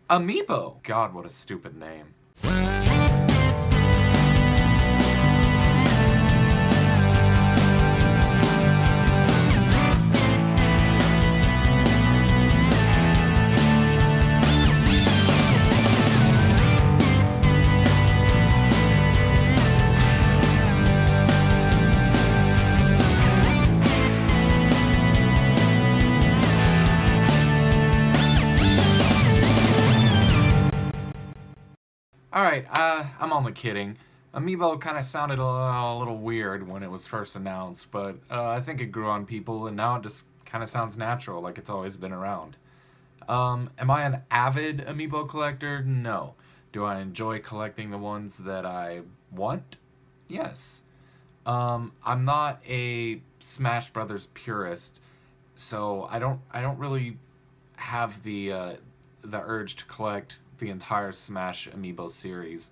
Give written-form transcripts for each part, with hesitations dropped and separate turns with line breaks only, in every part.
Amiibo! God, what a stupid name. Alright, I'm only kidding. Amiibo kind of sounded a little weird when it was first announced, but I think it grew on people, and now it just kind of sounds natural, like it's always been around. Am I an avid Amiibo collector? No. Do I enjoy collecting the ones that I want? Yes. I'm not a Smash Brothers purist, so I don't really have the urge to collect the entire Smash Amiibo series.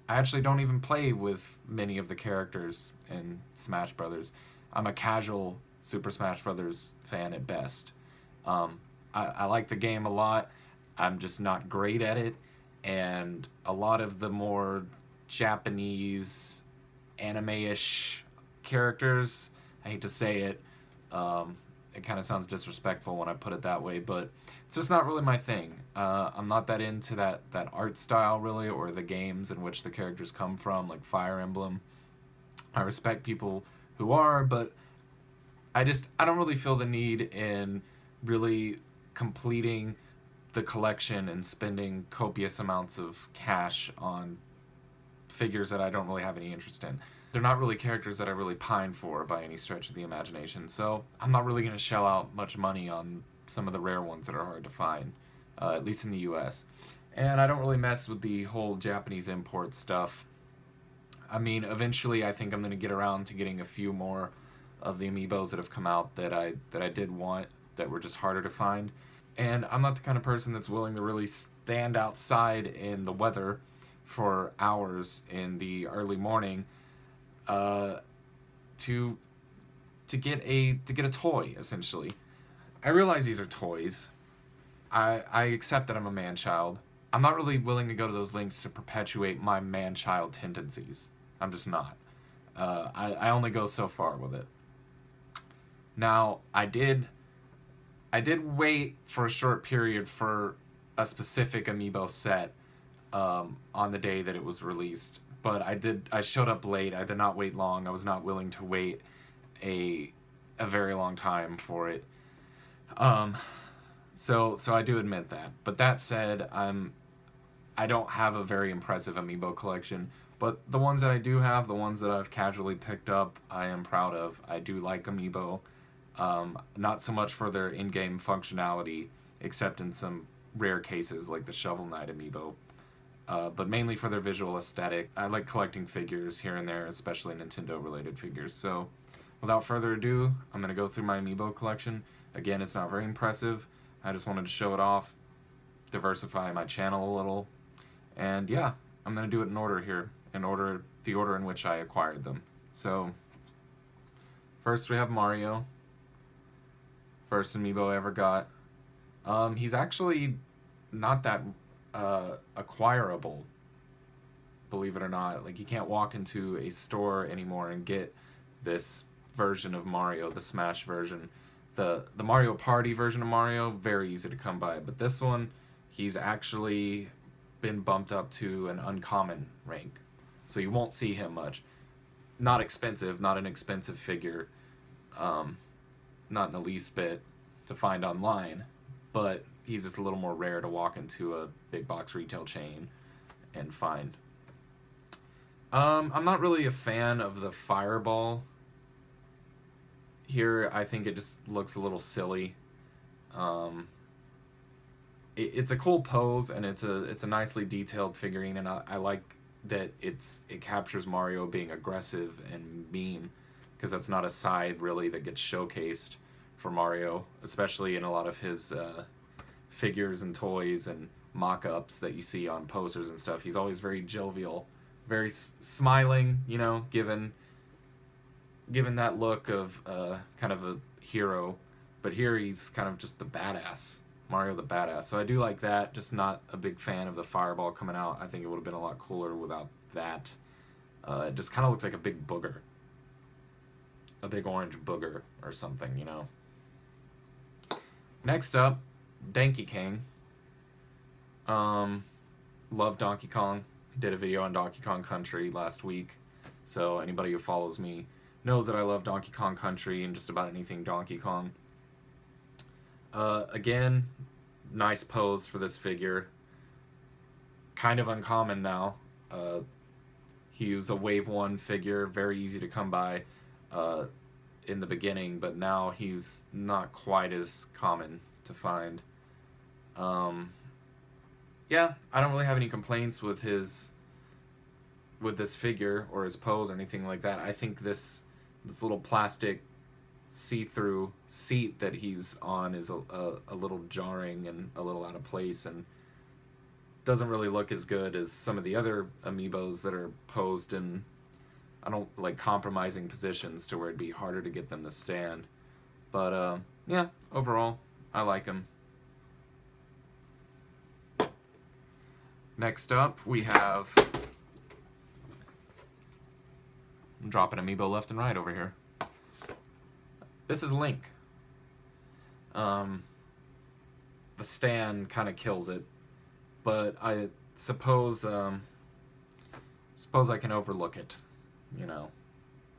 I actually don't even play with many of the characters in Smash Brothers. I'm a casual Super Smash Brothers fan at best. I like the game a lot. I'm just not great at it, and a lot of the more Japanese anime-ish characters, I hate to say it, it kind of sounds disrespectful when I put it that way, but it's just not really my thing. I'm not that into that art style, really, or the games in which the characters come from, like Fire Emblem. I respect people who are, but I don't really feel the need in really completing the collection and spending copious amounts of cash on figures that I don't really have any interest in. They're not really characters that I really pine for by any stretch of the imagination, so I'm not really going to shell out much money on some of the rare ones that are hard to find, at least in the US. And I don't really mess with the whole Japanese import stuff. I mean, eventually I think I'm going to get around to getting a few more of the amiibos that have come out that I did want that were just harder to find. And I'm not the kind of person that's willing to really stand outside in the weather for hours in the early morning uh, to to get a toy, essentially. I realize these are toys. I accept that I'm a man child. I'm not really willing to go to those lengths to perpetuate my man child tendencies. I'm just not. I only go so far with it. Now, I did wait for a short period for a specific amiibo set on the day that it was released, but I showed up late. I did not wait long. I was not willing to wait a a very long time for it. Um, so I do admit that. But that said, I don't have a very impressive amiibo collection. But the ones that I do have, the ones that I've casually picked up, I am proud of. I do like amiibo. Not so much for their in-game functionality, except in some rare cases like the Shovel Knight amiibo. But mainly for their visual aesthetic. I like collecting figures here and there, especially Nintendo-related figures. So, without further ado, I'm going to go through my amiibo collection. Again, it's not very impressive. I just wanted to show it off, diversify my channel a little, and yeah, I'm going to do it in order here, the order in which I acquired them. So, first we have Mario. First amiibo I ever got. He's actually not that acquirable, believe it or not. Like, you can't walk into a store anymore and get this version of Mario, the Smash version. The Mario Party version of Mario, very easy to come by, but this one, he's actually been bumped up to an uncommon rank, so you won't see him much. Not expensive, not an expensive figure, not in the least bit to find online, but he's just a little more rare to walk into a big box retail chain and find. I'm not really a fan of the fireball here. I think it just looks a little silly. Um, it's a cool pose, and it's a nicely detailed figurine, and I like that it captures Mario being aggressive and mean, because that's not a side really that gets showcased for Mario, especially in a lot of his figures and toys and mock-ups that you see on posters and stuff. He's always very jovial, very smiling, given that look of kind of a hero, but here he's kind of just the badass Mario the Badass. So I do like that, just not a big fan of the fireball coming out. I think it would have been a lot cooler without that. It just kind of looks like a big booger. A big orange booger or something, you know. Next up, Donkey King. Love Donkey Kong. Did a video on Donkey Kong Country last week. So anybody who follows me knows that I love Donkey Kong Country and just about anything Donkey Kong. Again, nice pose for this figure. Kind of uncommon now. He was a Wave 1 figure, very easy to come by in the beginning, but now he's not quite as common to find. Yeah, I don't really have any complaints with this figure or his pose or anything like that. I think this little plastic see-through seat that he's on is a little jarring and a little out of place, and doesn't really look as good as some of the other amiibos that are posed in, I don't like, compromising positions to where it'd be harder to get them to stand. But yeah, overall, I like him. Next up, we have... I'm dropping Amiibo left and right over here. This is Link. The stand kind of kills it, but I suppose I can overlook it, you know,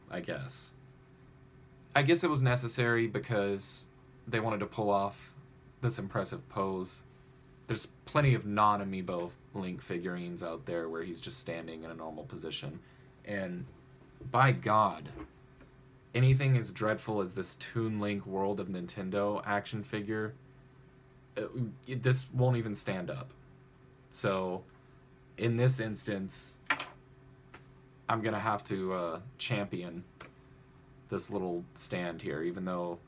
I guess. I guess it was necessary because they wanted to pull off this impressive pose. There's plenty of non-Amiibo Link figurines out there where he's just standing in a normal position, and by God, anything as dreadful as this Toon Link World of Nintendo action figure, this won't even stand up. So, in this instance, I'm gonna have to champion this little stand here, even though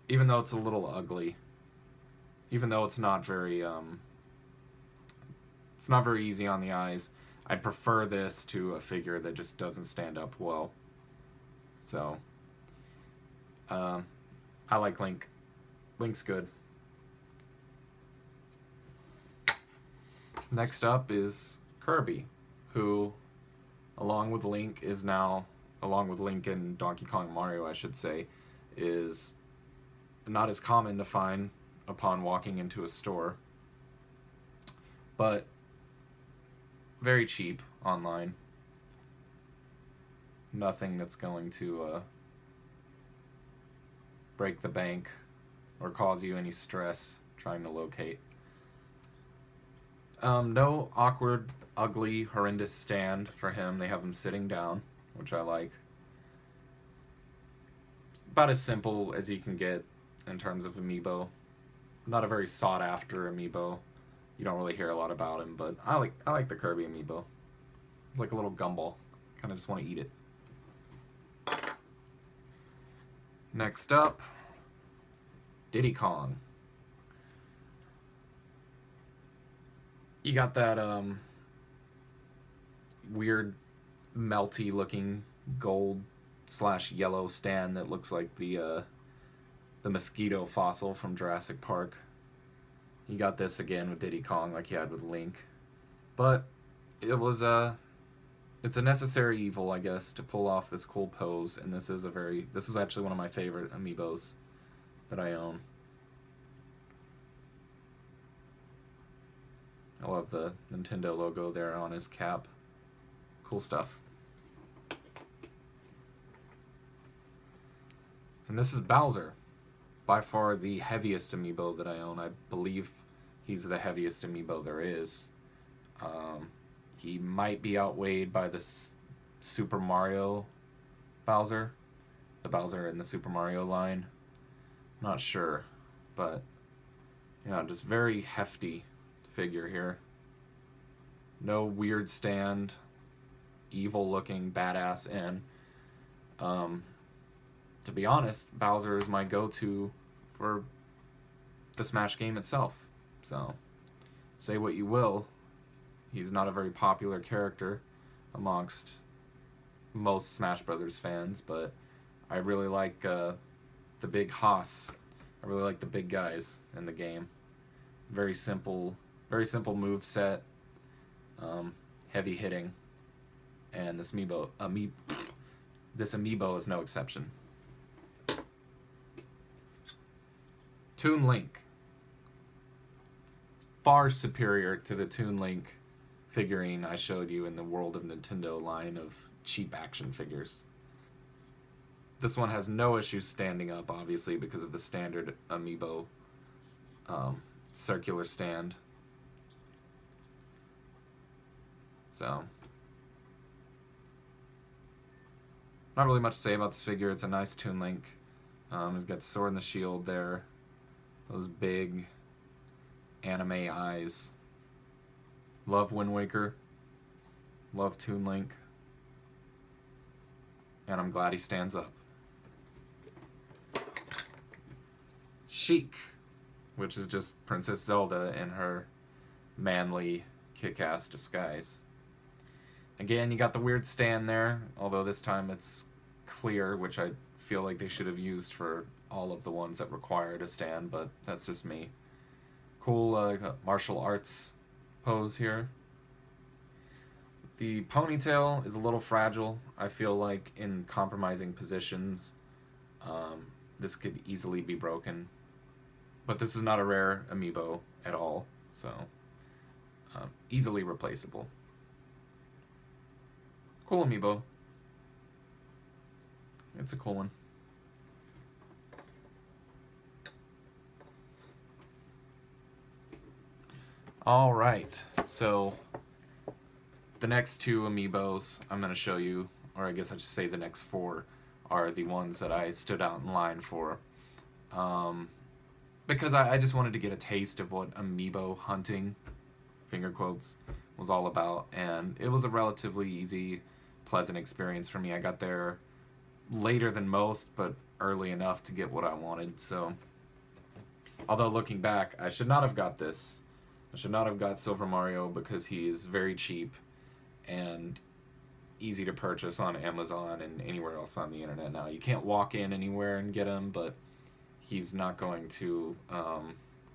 it's a little ugly, even though it's not very easy on the eyes. I'd prefer this to a figure that just doesn't stand up well. So, I like Link. Link's good. Next up is Kirby, who, along with Link and Donkey Kong Mario, I should say, is not as common to find upon walking into a store, but very cheap online. Nothing that's going to break the bank or cause you any stress trying to locate. No awkward, ugly, horrendous stand for him. They have him sitting down, which I like. It's about as simple as you can get in terms of Amiibo. Not a very sought after Amiibo. You don't really hear a lot about him, but I like the Kirby Amiibo. It's like a little gumball. Kind of just want to eat it. Next up, Diddy Kong. You got that weird melty looking gold / yellow stand that looks like the mosquito fossil from Jurassic Park. You got this again with Diddy Kong like you had with Link. But it's a necessary evil, I guess, to pull off this cool pose, and this is actually one of my favorite Amiibos that I own. I love the Nintendo logo there on his cap. Cool stuff. And this is Bowser. By far the heaviest Amiibo that I own. I believe he's the heaviest Amiibo there is. He might be outweighed by this Super Mario Bowser. The Bowser in the Super Mario line. Not sure. But, you know, just very hefty figure here. No weird stand. Evil looking badass, and to be honest, Bowser is my go-to for the Smash game itself. So, say what you will, he's not a very popular character amongst most Smash Brothers fans, but I really like the big hoss. I really like the big guys in the game. Very simple move set, heavy hitting, and this amiibo is no exception. Toon Link, far superior to the Toon Link figurine I showed you in the World of Nintendo line of cheap action figures. This one has no issues standing up, obviously, because of the standard amiibo circular stand. So, not really much to say about this figure. It's a nice Toon Link. He's got the sword and the shield there. Those big anime eyes. Love Wind Waker. Love Toon Link. And I'm glad he stands up. Sheik, which is just Princess Zelda in her manly, kick-ass disguise. Again, you got the weird stand there, although this time it's clear, which I feel like they should have used for all of the ones that required a stand, but that's just me. Cool martial arts pose here. The ponytail is a little fragile. I feel like in compromising positions, this could easily be broken. But this is not a rare amiibo at all, so easily replaceable. Cool amiibo. It's a cool one. Alright, so the next two amiibos I'm going to show you, or I guess I should say the next four, are the ones that I stood out in line for. Because I just wanted to get a taste of what amiibo hunting, finger quotes, was all about, and it was a relatively easy, pleasant experience for me. I got there later than most, but early enough to get what I wanted, so although looking back, I should not have got this. I should not have got Silver Mario because he is very cheap and easy to purchase on Amazon and anywhere else on the internet now. You can't walk in anywhere and get him, but he's not going to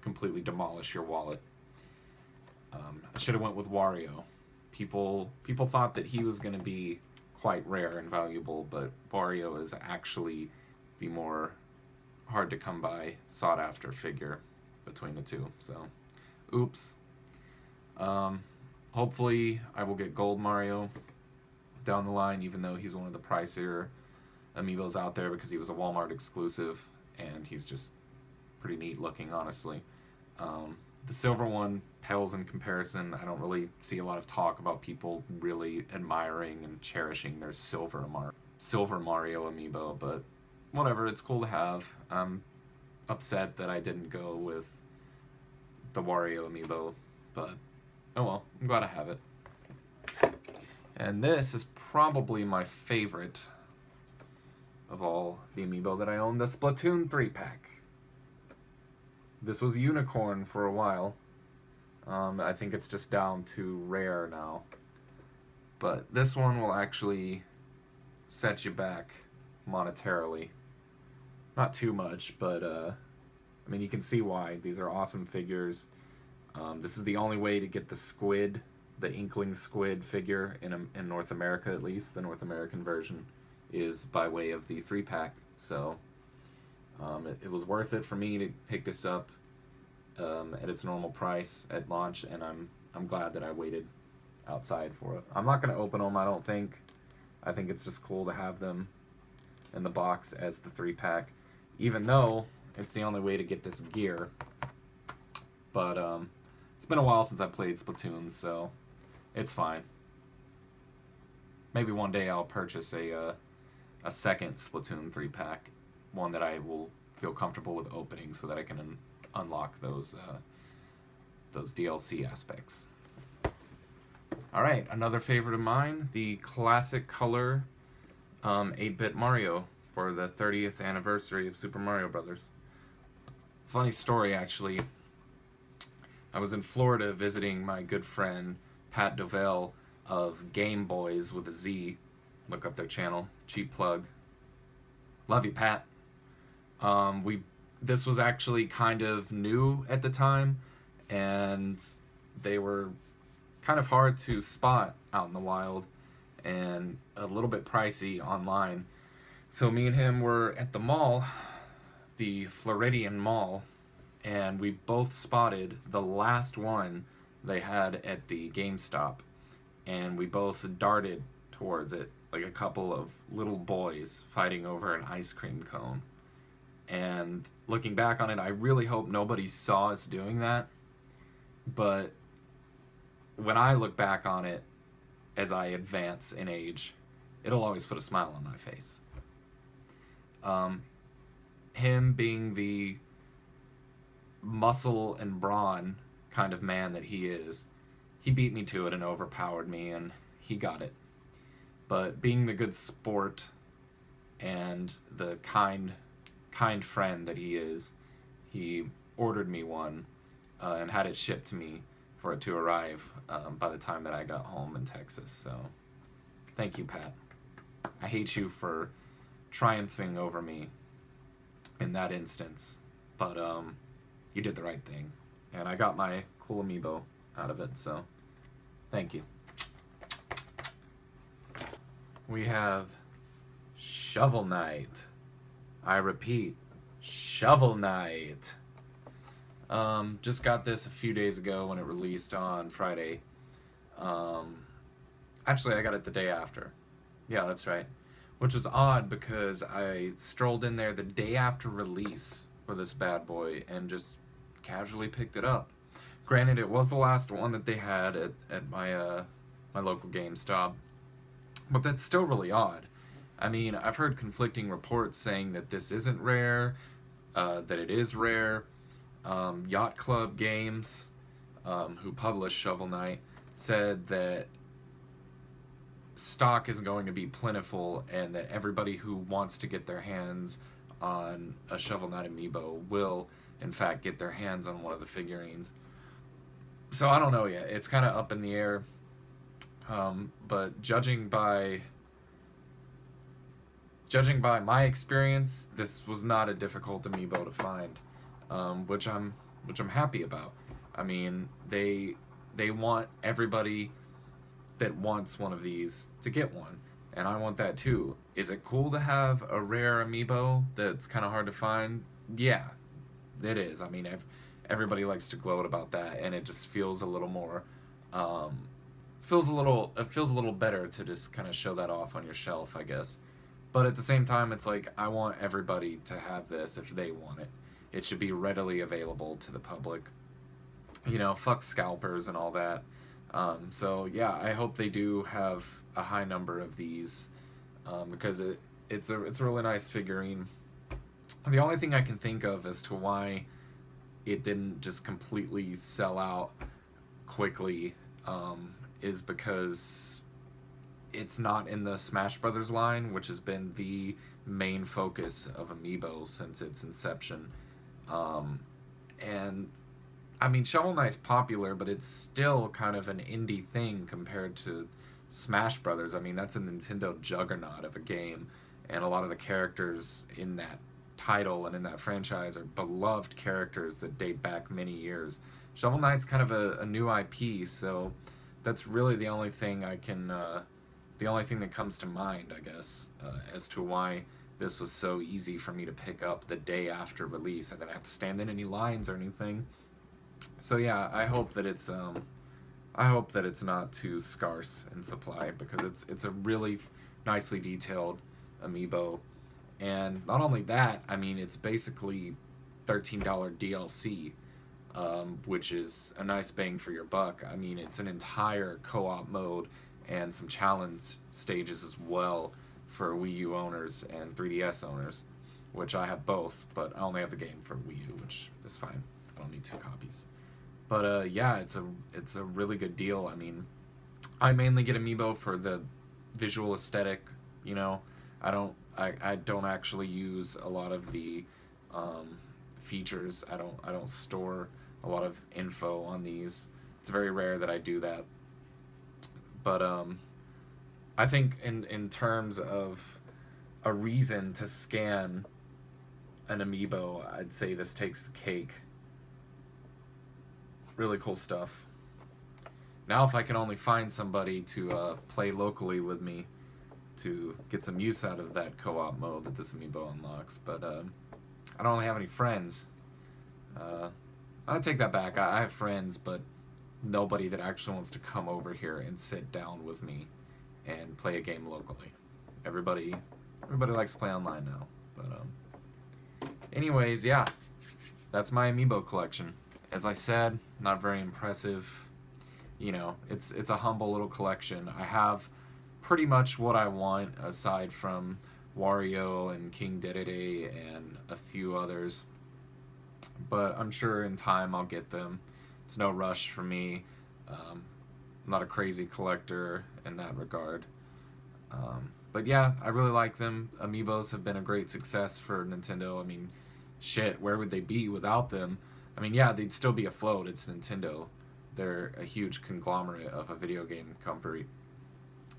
completely demolish your wallet. I should have went with Wario. People thought that he was going to be quite rare and valuable, but Wario is actually the more hard to come by, sought after figure between the two. So, oops. Hopefully I will get Gold Mario down the line, even though he's one of the pricier amiibos out there because he was a Walmart exclusive, and he's just pretty neat looking, honestly. The silver one pales in comparison. I don't really see a lot of talk about people really admiring and cherishing their silver Mario amiibo, but whatever, it's cool to have. I'm upset that I didn't go with the Wario amiibo, but oh well, I'm glad I have it. And this is probably my favorite of all the amiibo that I own, the Splatoon 3-pack. This was unicorn for a while. I think it's just down to rare now. But this one will actually set you back monetarily. Not too much, but I mean, you can see why. These are awesome figures. This is the only way to get the squid, the Inkling squid figure in North America, at least. The North American version is by way of the 3-pack. So it was worth it for me to pick this up at its normal price at launch, and I'm glad that I waited outside for it. I'm not going to open them, I don't think. I think it's just cool to have them in the box as the 3-pack, even though it's the only way to get this gear. But it's been a while since I played Splatoon, so it's fine. Maybe one day I'll purchase a second Splatoon 3-pack, one that I will feel comfortable with opening so that I can unlock those DLC aspects. Alright, another favorite of mine, the classic color 8-bit Mario for the 30th anniversary of Super Mario Brothers. Funny story, actually. I was in Florida visiting my good friend Pat Dovell of Game Boys with a Z. Look up their channel. Cheap plug. Love you, Pat. This was actually kind of new at the time, and they were kind of hard to spot out in the wild and a little bit pricey online. So me and him were at the mall, the Floridian Mall, and we both spotted the last one they had at the GameStop, and we both darted towards it like a couple of little boys fighting over an ice cream cone. And looking back on it, I really hope nobody saw us doing that. But when I look back on it as I advance in age, it'll always put a smile on my face. Um, Him being the muscle and brawn kind of man that he is, he beat me to it and overpowered me, and he got it. But being the good sport and the kind friend that he is, he ordered me one and had it shipped to me for it to arrive by the time that I got home in Texas. So thank you, Pat. I hate you for triumphing over me in that instance, but you did the right thing, and I got my cool amiibo out of it, so thank you. We have Shovel Knight. I repeat, Shovel Knight. Just got this a few days ago when it released on Friday. Actually, I got it the day after. Yeah, that's right. Which was odd because I strolled in there the day after release for this bad boy and just casually picked it up. Granted, it was the last one that they had at my my local GameStop, but that's still really odd. I mean, I've heard conflicting reports saying that this isn't rare, that it is rare. Yacht Club Games, who published Shovel Knight, said that stock is going to be plentiful and that everybody who wants to get their hands on a Shovel Knight amiibo will, in fact, get their hands on one of the figurines. So I don't know yet. It's kind of up in the air. But judging by my experience, this was not a difficult amiibo to find, which I'm happy about. I mean, they want everybody that wants one of these to get one, and I want that too. Is it cool to have a rare amiibo that's kind of hard to find? Yeah, it is. I mean, everybody likes to gloat about that, and it just feels a little more, it feels a little better to just kind of show that off on your shelf, I guess. But at the same time, it's like, I want everybody to have this if they want it. It should be readily available to the public. You know, fuck scalpers and all that. So yeah, I hope they do have a high number of these, because it's a really nice figurine. The only thing I can think of as to why it didn't just completely sell out quickly is because it's not in the Smash Brothers line, which has been the main focus of Amiibo since its inception. And I mean, Shovel Knight's popular, but it's still kind of an indie thing compared to Smash Brothers. I mean, that's a Nintendo juggernaut of a game, and a lot of the characters in that title and in that franchise are beloved characters that date back many years. Shovel Knight's kind of a new IP, so that's really the only thing the only thing that comes to mind, I guess, as to why this was so easy for me to pick up the day after release. I didn't have to stand in any lines or anything. So yeah, I hope that it's not too scarce in supply, because it's a really nicely detailed amiibo. And not only that, I mean, it's basically $13 DLC, which is a nice bang for your buck. I mean, it's an entire co-op mode and some challenge stages as well for Wii U owners and 3DS owners, which I have both, but I only have the game for Wii U, which is fine. I don't need 2 copies. But yeah, it's a really good deal. I mean, I mainly get Amiibo for the visual aesthetic. You know, I don't actually use a lot of the features. I don't store a lot of info on these. It's very rare that I do that. But I think in terms of a reason to scan an Amiibo, I'd say this takes the cake. really cool stuff. Now if I can only find somebody to play locally with me to get some use out of that co-op mode that this amiibo unlocks, but I don't really have any friends. I'll take that back. I have friends, but nobody that actually wants to come over here and sit down with me and play a game locally. Everybody likes to play online now. But anyways, yeah, that's my amiibo collection. As I said, not very impressive. You know, it's a humble little collection. I have pretty much what I want aside from Wario and King Dedede and a few others. But I'm sure in time I'll get them. It's no rush for me. I'm not a crazy collector in that regard. But yeah, I really like them. Amiibos have been a great success for Nintendo. I mean, shit, where would they be without them? I mean, yeah, they'd still be afloat. It's Nintendo. They're a huge conglomerate of a video game company.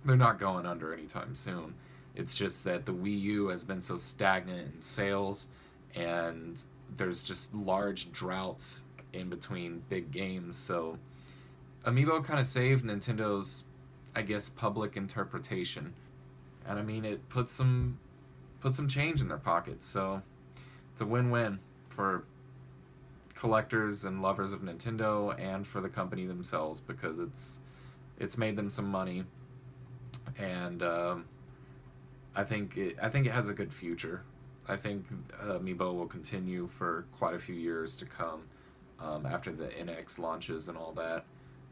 They're not going under anytime soon. It's just that the Wii U has been so stagnant in sales, and there's just large droughts in between big games. So Amiibo kind of saved Nintendo's, I guess, public interpretation. And I mean, it put some change in their pockets. So it's a win-win for collectors and lovers of Nintendo and for the company themselves, because it's made them some money, and I think it has a good future. I think Amiibo will continue for quite a few years to come, after the NX launches and all that,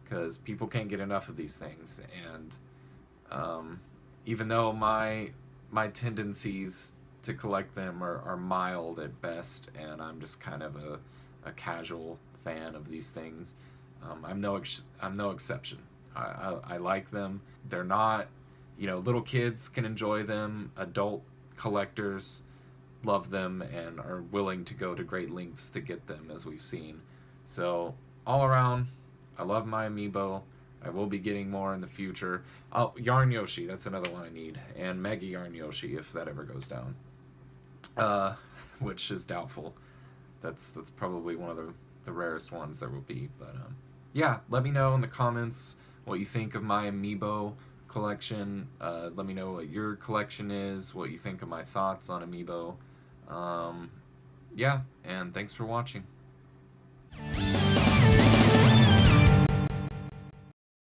because people can't get enough of these things. And even though my tendencies to collect them are mild at best, and I'm just kind of a casual fan of these things, I'm no exception. I like them. They're not, little kids can enjoy them. Adult collectors love them and are willing to go to great lengths to get them, as we've seen. So all around, I love my Amiibo. I will be getting more in the future. Oh, Yarn Yoshi, that's another one I need, and Mega Yarn Yoshi if that ever goes down, which is doubtful. That's probably one of the rarest ones there will be. But yeah, let me know in the comments what you think of my Amiibo collection. Let me know what your collection is, what you think of my thoughts on Amiibo. Yeah, and thanks for watching.